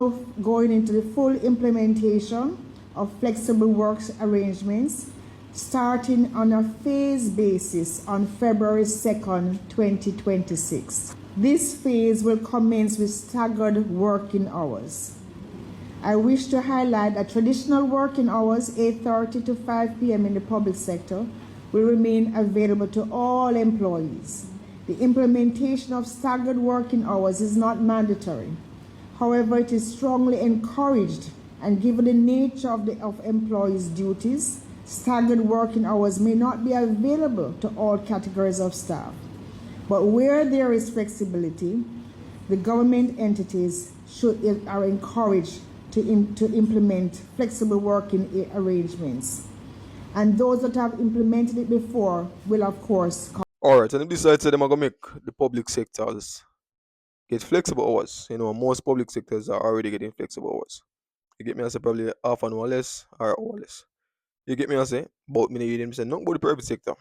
going into the full implementation of flexible works arrangements starting on a phased basis on February 2nd, 2026. This phase will commence with staggered working hours. I wish to highlight that traditional working hours, 8:30 to 5 p.m. in the public sector, will remain available to all employees. The implementation of staggered working hours is not mandatory. However, it is strongly encouraged, and given the nature of employees' duties, staggered working hours may not be available to all categories of staff. But where there is flexibility, the government entities are encouraged to implement flexible working arrangements. And those that have implemented it before will, of course, Alright, and if this side say them are gonna make the public sectors get flexible hours. Most public sectors are already getting flexible hours. You get me? I say probably half an hour less or hour less. You get me? I say, but me no hear them say nothing about the private sector.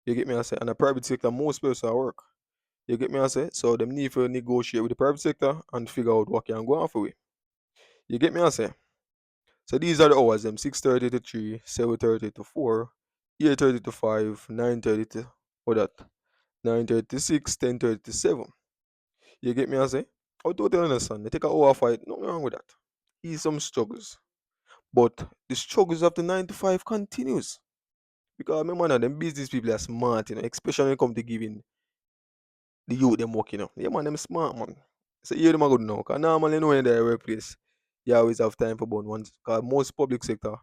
You get me? I say, and the private sector most people are work. You get me? I say, so them need to negotiate with the private sector and figure out what can go on for we. You get me? I say, so these are the hours them 6:30 to 3, 7:30 to 4, 8:30 to 5, 9:30 to what that 9:30 to 6, 10:30 to 7. You get me? I say, I totally understand. They take a hour fight, nothing wrong with that. Is some struggles, but the struggles of the 9 to 5 continues. Because remember now, them business people are smart, especially when it come to giving the youth them work, Yeah, man, them smart, man. So, yeah, them are good now. Because normally, in their workplace, you always have time for about once. Because most public sector,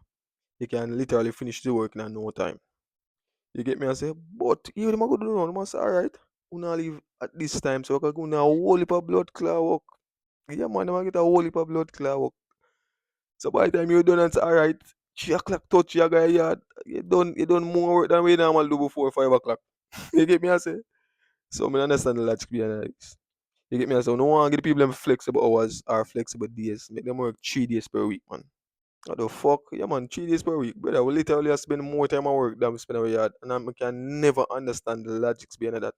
you can literally finish the work in no time. You get me? I say, but yeah, them are good now. Them are say, alright, we not leave at this time, so I can go now a whole heap of blood clot work. Yeah, man, them a get a whole heap of blood clot work. So by the time you're done and say, alright, 3 o'clock touch your guy yard, you done more work than we normally do before 5 o'clock. You get me? I say. So I understand the logic behind this. You get me? I say, no one get the people them flexible hours or flexible days. Make them work 3 days per week, man. What the fuck? Yeah, man, 3 days per week. Brother, we literally spend more time at work than we spend at our yard. And I can never understand the logics behind that.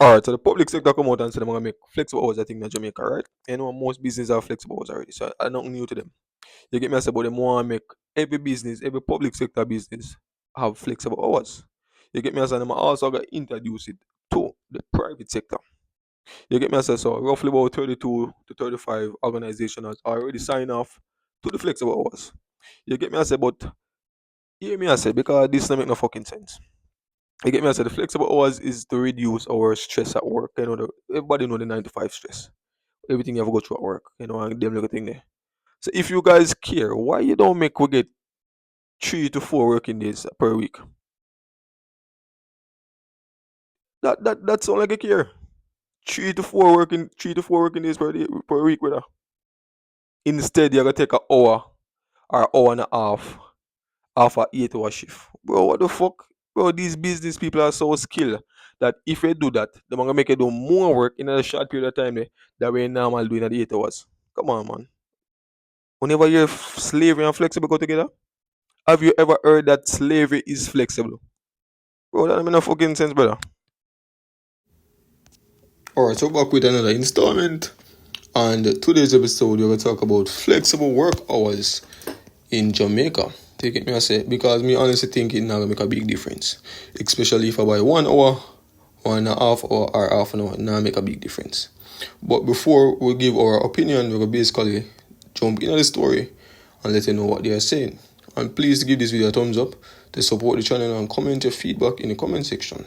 Alright, so the public sector come out and say they're gonna make flexible hours, I think, in Jamaica, right? Most businesses are flexible hours already, so I'm not new to them. You get me? I say, but them want to make every business, every public sector business have flexible hours. You get me? I say, them also got introduce it to the private sector. You get me? I say, so roughly about 32 to 35 organizations already signed off to the flexible hours. You get me? I say, but hear me? I say, because this don't make no fucking sense. You get me? I said the flexible hours is to reduce our stress at work. Everybody know the 9 to 5 stress. Everything you have to go through at work. And them little thing there. So if you guys care, why you don't make we get 3 to 4 working days per week? That's all like a care. 3 to 4 working days per week, brother. Instead, you're gonna take an hour or hour and a half a 8 hour shift. Bro, what the fuck? Bro, these business people are so skilled that if they do that, they're gonna make you do more work in a short period of time that we normal doing at the 8 hours. Come on, man. Whenever you're slavery and flexible go together, have you ever heard that slavery is flexible? Bro, that don't make no fucking sense, brother. Alright, so back with another installment. And today's episode, we're gonna talk about flexible work hours in Jamaica. Take it me I say, because me honestly think it not gonna make a big difference. Especially if I buy 1 hour, 1.5 hour, or half an hour, not make a big difference. But before we give our opinion, we're gonna basically jump into the story and let you know what they are saying. And please give this video a thumbs up to support the channel and comment your feedback in the comment section.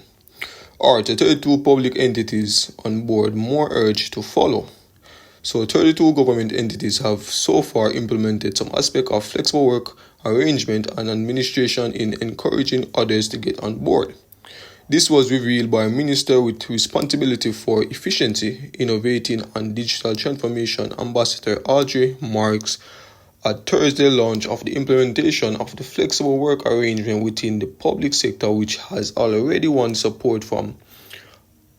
Alright, the 32 public entities on board, more urge to follow. So 32 government entities have so far implemented some aspect of flexible work arrangement and administration in encouraging others to get on board. This was revealed by a minister with responsibility for efficiency, innovating and digital transformation, Ambassador Audrey Marks, at Thursday launch of the implementation of the flexible work arrangement within the public sector, which has already won support from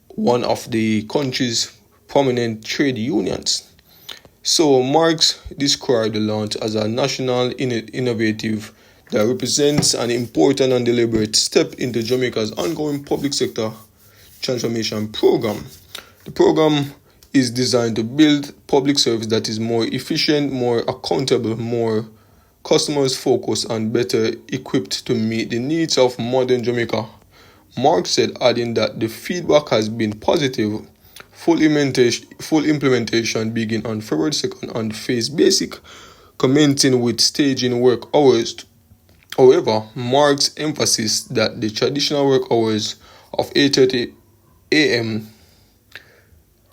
one of the country's prominent trade unions. So Marx described the launch as a national innovative that represents an important and deliberate step into Jamaica's ongoing public sector transformation program. The program is designed to build public service that is more efficient, more accountable, more customers focused, and better equipped to meet the needs of modern Jamaica. Mark said, adding that the feedback has been positive. Full implementation begin on February 2nd on phase basic, commencing with staging work hours. However, Mark's emphasis that the traditional work hours of 8:30 a.m.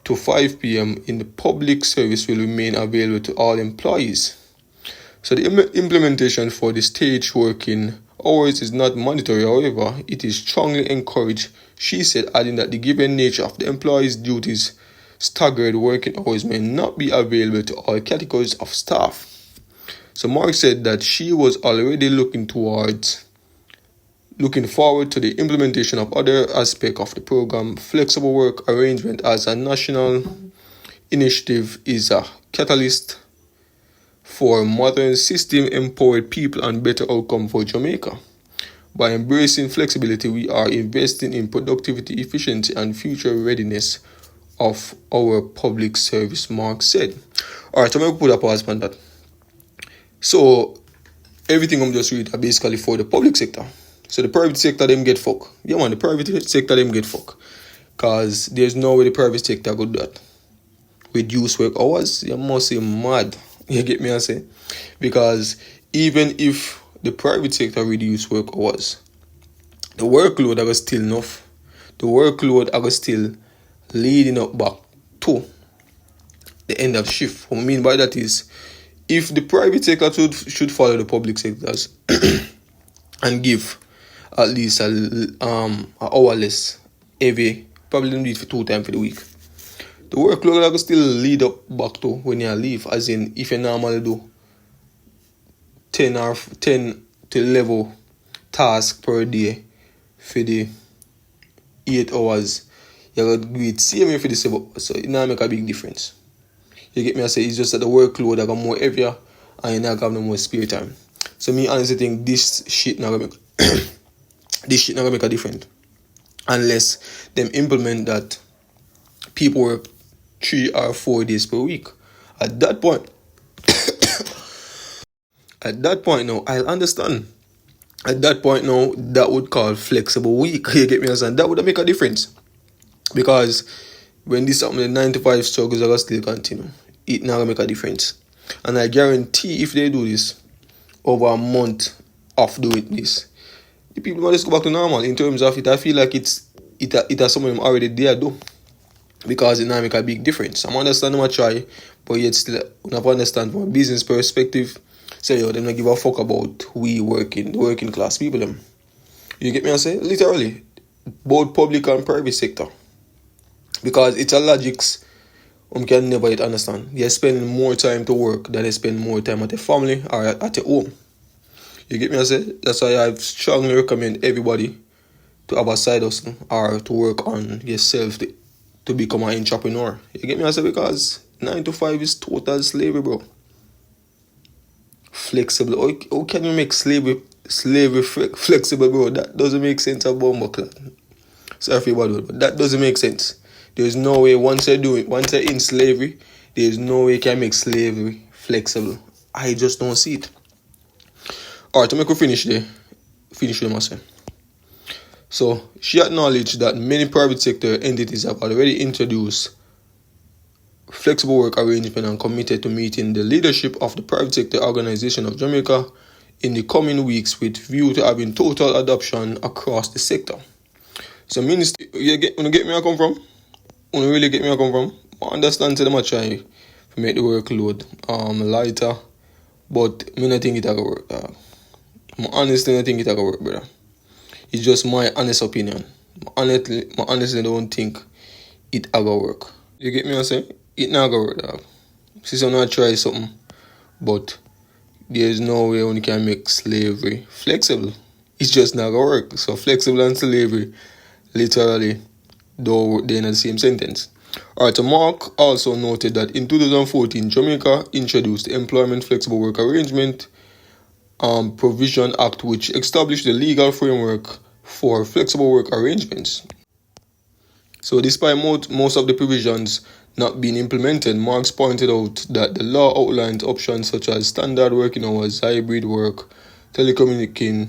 to 5 p.m. in the public service will remain available to all employees. So the implementation for the stage working hours is not mandatory, however, it is strongly encouraged, she said, adding that the given nature of the employees' duties, staggered working hours may not be available to all categories of staff. So Mark said that she was already looking forward to the implementation of other aspects of the program. Flexible work arrangement as a national initiative is a catalyst for modern system, empowered people, and better outcome for Jamaica. By embracing flexibility, we are investing in productivity, efficiency, and future readiness of our public service, Mark said. Alright, so I'm going to put a pause on that. So, everything I'm just reading are basically for the public sector. So the private sector, them get fuck. Yeah, man, the private sector, them get fuck. Because there's no way the private sector could do that. Reduce work hours, you must be mad. You get me, I say? Because even if the private sector reduce work hours, the workload are still enough. The workload are still leading up back to the end of shift. What I mean by that is, if the private sector should follow the public sectors and give at least an hour less every, probably do it for 2 times for the week, the workload will still lead up back to when you leave. As in, if you normally do 10 to 11 tasks per day for the 8 hours, you got to do it same for the 7 hours. So it now make a big difference. You get me? I say it's just that the workload I got more heavier and you not have no more spare time. So me honestly think this shit not gonna make a difference unless them implement that people work 3 or 4 days per week. At that point now, I'll understand. At that point now, that would call flexible week. You get me? Understand? That would make a difference. Because when this happens, the 9 to 5 struggles are still continue. It not gonna make a difference. And I guarantee if they do this over a month of doing this, the people might just go back to normal in terms of it. I feel like it has some of them already there though. Because it now make a big difference. I'm understanding what I try, but yet still I have to understand from a business perspective. Say yo, them not give a fuck about the working class people them. You get me? I say literally, both public and private sector, because it's a logics can never yet understand. You're spending more time to work than you spend more time at your family or at your home. You get me? I say that's why I strongly recommend everybody to have a side hustle or to work on yourself to become an entrepreneur. You get me? I say because 9 to 5 is total slavery, bro. Flexible. How can you make slavery flexible, bro? That doesn't make sense about buckler. Sorry for your bad word, but that doesn't make sense. There's no way once you're in slavery, there's no way you can make slavery flexible. I just don't see it. Alright, to make we finish with myself. So she acknowledged that many private sector entities have already introduced flexible work arrangement and committed to meeting the leadership of the Private Sector Organization of Jamaica in the coming weeks with view to having total adoption across the sector. So minister, you get me where I come from? You really get me where I come from? I understand that I'm trying to make the workload lighter, but I don't think it's going to work. I honestly don't think it's going to work, brother. It's just my honest opinion. I honestly don't think it's going to work. You get me what I'm saying? It not gonna work, dog. Since I'm not try something, but there's no way one can make slavery flexible. It's just not gonna work. So flexible and slavery, literally, though they're in the same sentence. Alright, so Mark also noted that in 2014, Jamaica introduced the Employment Flexible Work Arrangement Provision Act, which established the legal framework for flexible work arrangements. So despite most of the provisions not being implemented, Marks pointed out that the law outlines options such as standard working hours, hybrid work, telecommuting,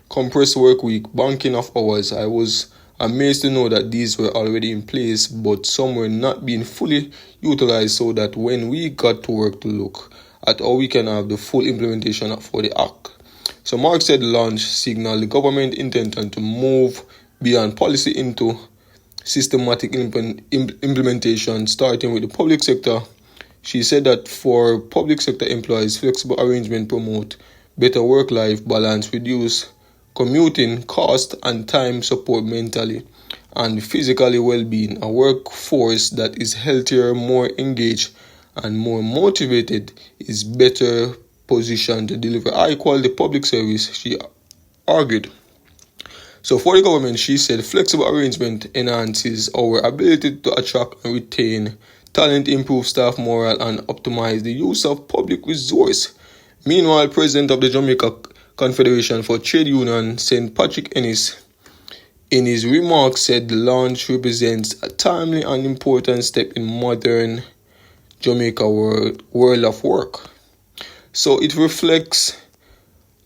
compressed work week, banking of hours. I was amazed to know that these were already in place, but some were not being fully utilized, so that when we got to work to look at how we can have the full implementation for the act. So Mark said the launch signaled the government intention to move beyond policy into systematic implementation, starting with the public sector. She said that for public sector employees, flexible arrangement promote better work-life balance, reduce commuting cost, and time support mentally and physically well-being. A workforce that is healthier, more engaged, and more motivated is better positioned to deliver high-quality public service, she argued. So for the government, she said flexible arrangement enhances our ability to attract and retain talent, improve staff morale, and optimize the use of public resource. Meanwhile, President of the Jamaica Confederation for Trade Union, St. Patrick Ennis, in his remarks said the launch represents a timely and important step in modern Jamaica world of work. So it reflects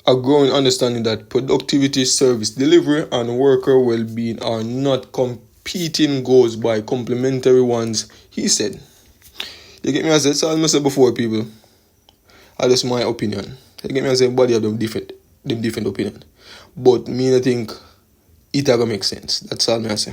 a growing understanding that productivity, service delivery, and worker well-being are not competing goals but complementary ones, he said. You get me? As I said before, people. That's just my opinion. You get me? As everybody have them different opinion. But me, I think it will make sense. That's all I say.